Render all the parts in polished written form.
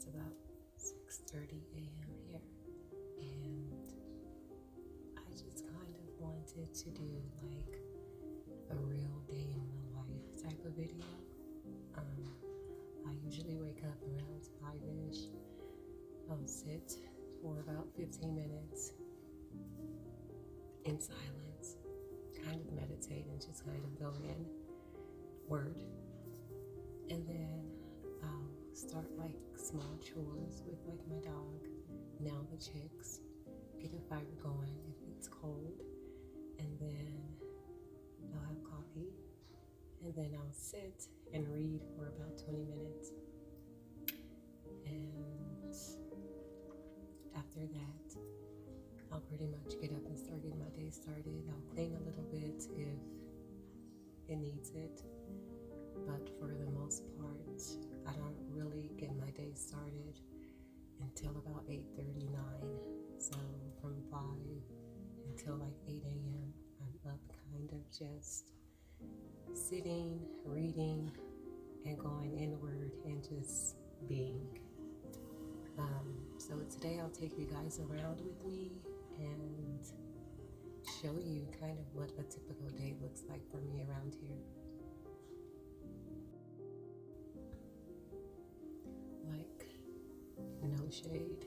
It's about 6:30 a.m. here, and I just kind of wanted to do like a real day in the life type of video. I usually wake up around 5-ish. I'll sit for about 15 minutes in silence, kind of meditate and just kind of go in word. And then I'll start like small chores with like my dog, now the chicks, get a fire going if it's cold, and then I'll have coffee, and then I'll sit and read for about 20 minutes. And after that, I'll pretty much get up and start getting my day started. I'll clean a little bit if it needs it, but for the most part, I don't really get my day started until about 8:39. So from 5 until like 8 a.m., I'm up kind of just sitting, reading, and going inward and just being. So today I'll take you guys around with me and show you kind of what a typical day looks like for me around here. Like, no shade.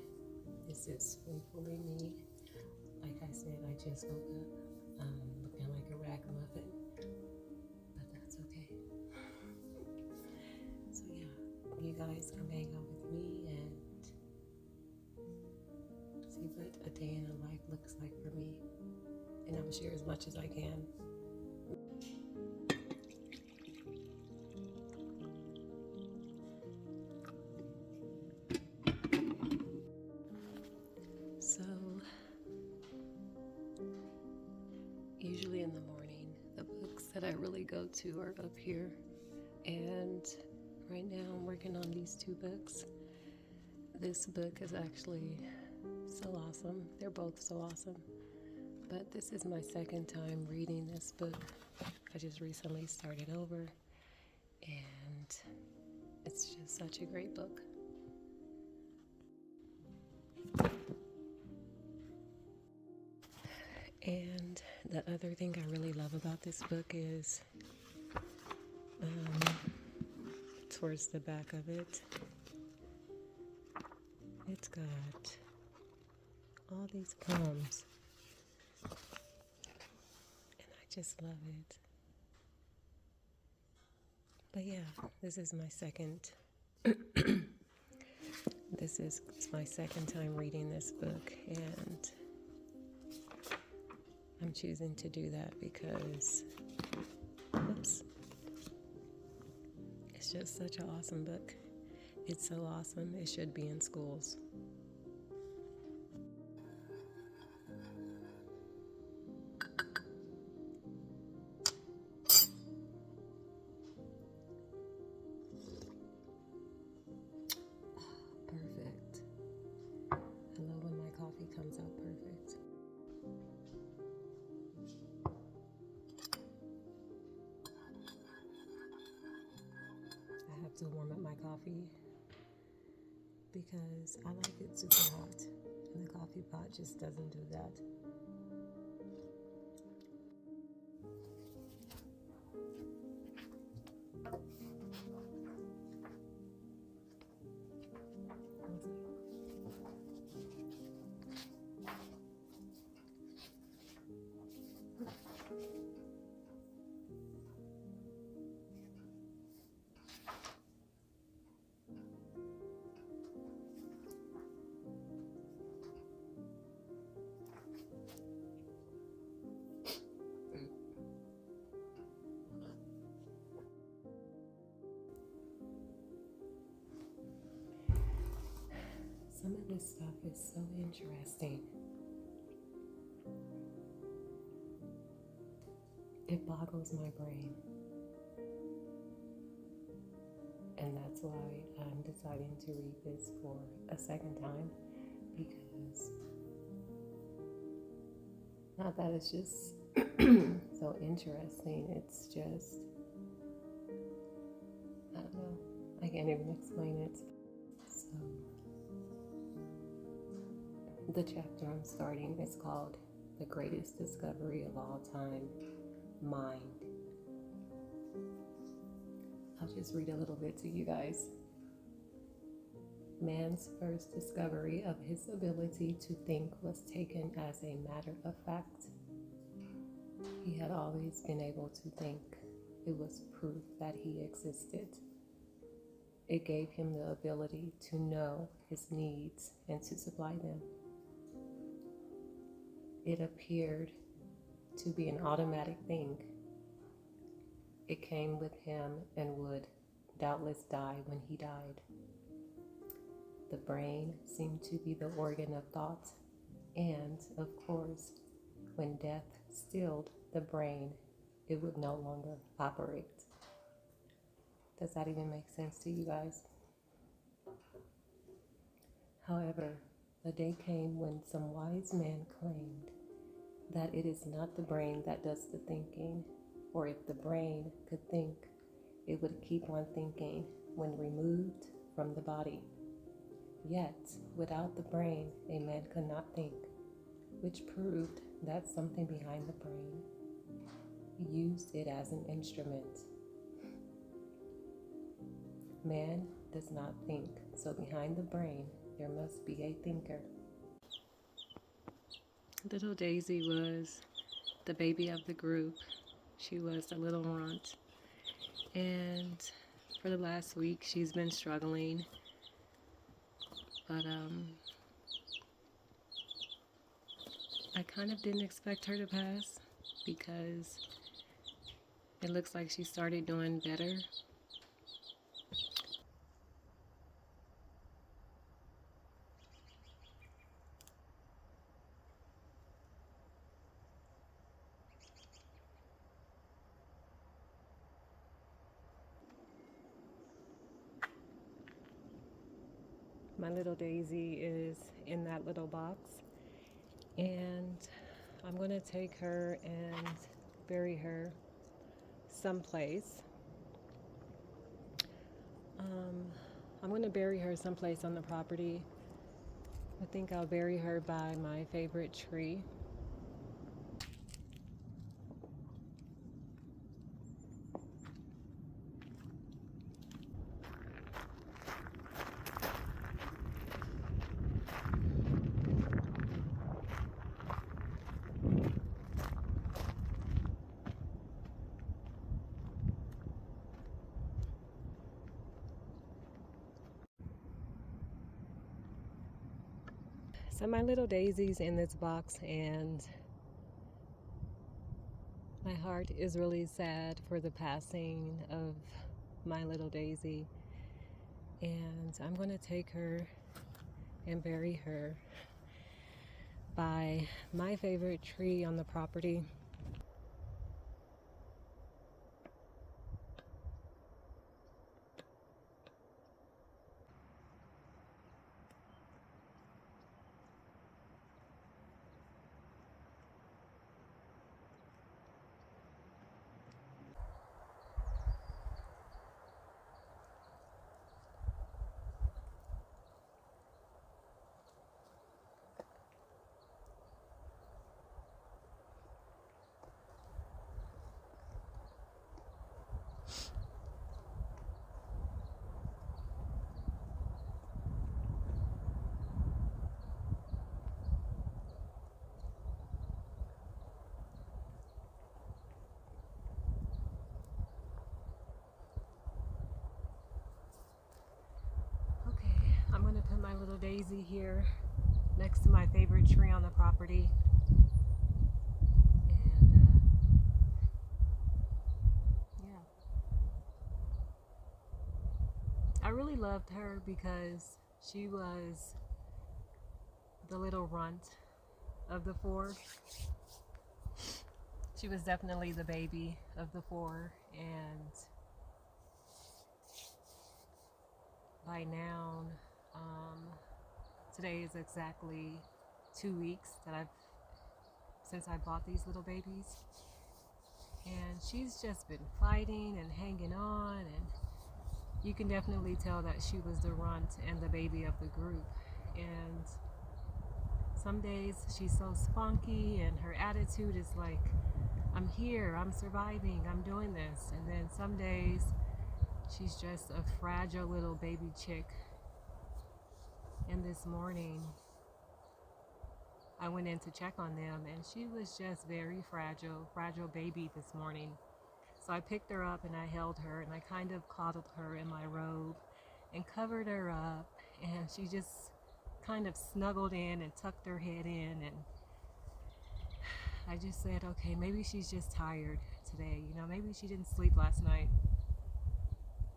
This is faithfully me. Like I said, I just woke up looking like a ragamuffin, but that's okay. So yeah, you guys come hang out with me and see what a day in a life looks like for me, and I'll share as much as I can. So usually in the morning, the books that I really go to are up here, and right now I'm working on these 2 books. This book is actually so awesome. They're both so awesome. But this is my second time reading this book. I just recently started over, and it's just such a great book. And the other thing I really love about this book is towards the back of it, it's got all these poems, and I just love it. But yeah, this is my second my second time reading this book, and I'm choosing to do that because it's just such an awesome book. It's so awesome, it should be in schools. Perfect. I love when my coffee comes out perfect. I have to warm up my coffee because I like it super hot, and the coffee pot just doesn't do that. Some of this stuff is so interesting. It boggles my brain. And that's why I'm deciding to read this for a second time, because not that it's just so interesting, it's just, I don't know, I can't even explain it. So The chapter I'm starting is called The Greatest Discovery of All Time, Mind. I'll just read a little bit to you guys. Man's first discovery of his ability to think was taken as a matter of fact. He had always been able to think. It was proof that he existed. It gave him the ability to know his needs and to supply them. It appeared to be an automatic thing. It came with him and would doubtless die when he died. The brain seemed to be the organ of thought, and, of course, when death stilled the brain, it would no longer operate. Does that even make sense to you guys? However, a day came when some wise man claimed that it is not the brain that does the thinking, or if the brain could think, it would keep on thinking when removed from the body. Yet, without the brain, a man could not think, which proved that something behind the brain used it as an instrument. Man does not think, so behind the brain, there must be a thinker. Little Daisy was the baby of the group. She was a little runt. And for the last week, she's been struggling. But I kind of didn't expect her to pass because it looks like she started doing better. My little Daisy is in that little box, and I'm going to take her and bury her someplace. I'm going to bury her someplace on the property. I think I'll bury her by my favorite tree. So my little Daisy's in this box, and my heart is really sad for the passing of my little Daisy. And I'm going to take her and bury her by my favorite tree on the property. I'm going to put my little Daisy here next to my favorite tree on the property. And yeah. I really loved her because she was the little runt of the four. She was definitely the baby of the four, and by now, today is exactly 2 weeks that since I bought these little babies, and she's just been fighting and hanging on, and you can definitely tell that she was the runt and the baby of the group. And some days she's so spunky and her attitude is like, I'm here, I'm surviving, I'm doing this. And then some days she's just a fragile little baby chick. And this morning I went in to check on them and she was just very fragile baby this morning. So I picked her up and I held her and I kind of coddled her in my robe and covered her up, and she just kind of snuggled in and tucked her head in, and I just said, okay, maybe she's just tired today, maybe she didn't sleep last night,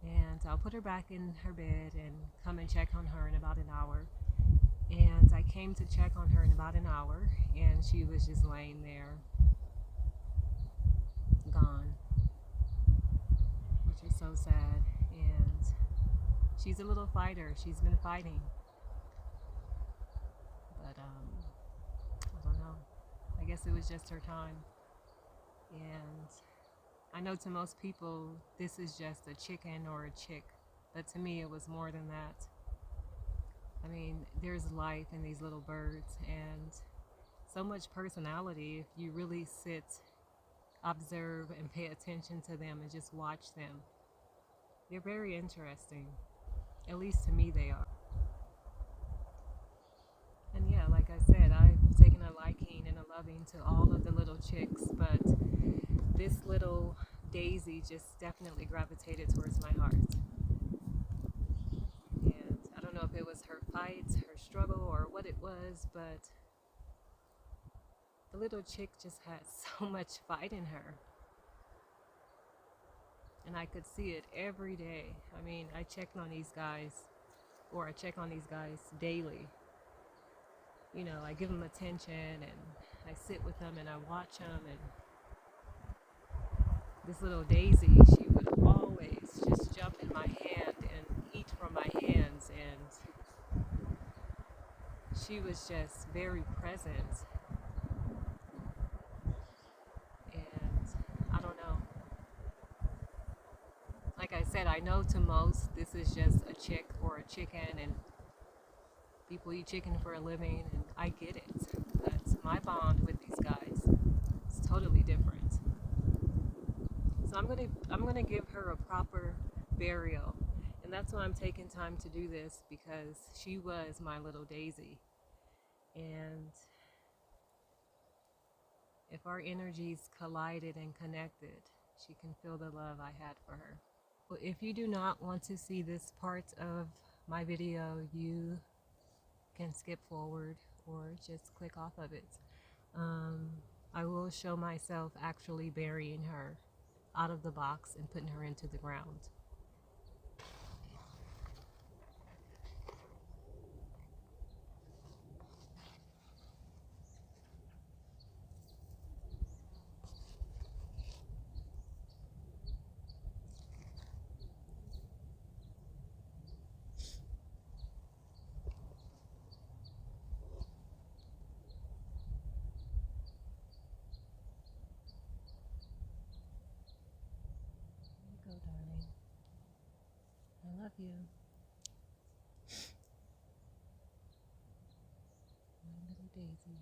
and I'll put her back in her bed and come and check on her in about an hour. And I came to check on her in about an hour and she was just laying there, gone, which is so sad. And she's a little fighter. She's been fighting. But I don't know. I guess it was just her time. And I know to most people this is just a chicken or a chick, but to me it was more than that. I mean, there's life in these little birds and so much personality if you really sit, observe, and pay attention to them and just watch them. They're very interesting. At least to me they are. And yeah, like I said, I've taken a liking and a loving to all of the little chicks, but this little Daisy just definitely gravitated towards my heart. And I don't know if it was her fight, her struggle, or what it was, but the little chick just had so much fight in her. And I could see it every day. I mean, I check on these guys daily. I give them attention and I sit with them and I watch them. And this little Daisy, she would always just jump in my hand and eat from my hands. And she was just very present. And I don't know. Like I said, I know to most this is just a chick or a chicken, and people eat chicken for a living, and I get it. But my bond with these guys is totally different. So I'm gonna give her a proper burial, and that's why I'm taking time to do this, because she was my little Daisy. And if our energies collided and connected, she can feel the love I had for her. Well, if you do not want to see this part of my video, you can skip forward or just click off of it. I will show myself actually burying her out of the box and putting her into the ground. There you go, darling. I love you. My little Daisy.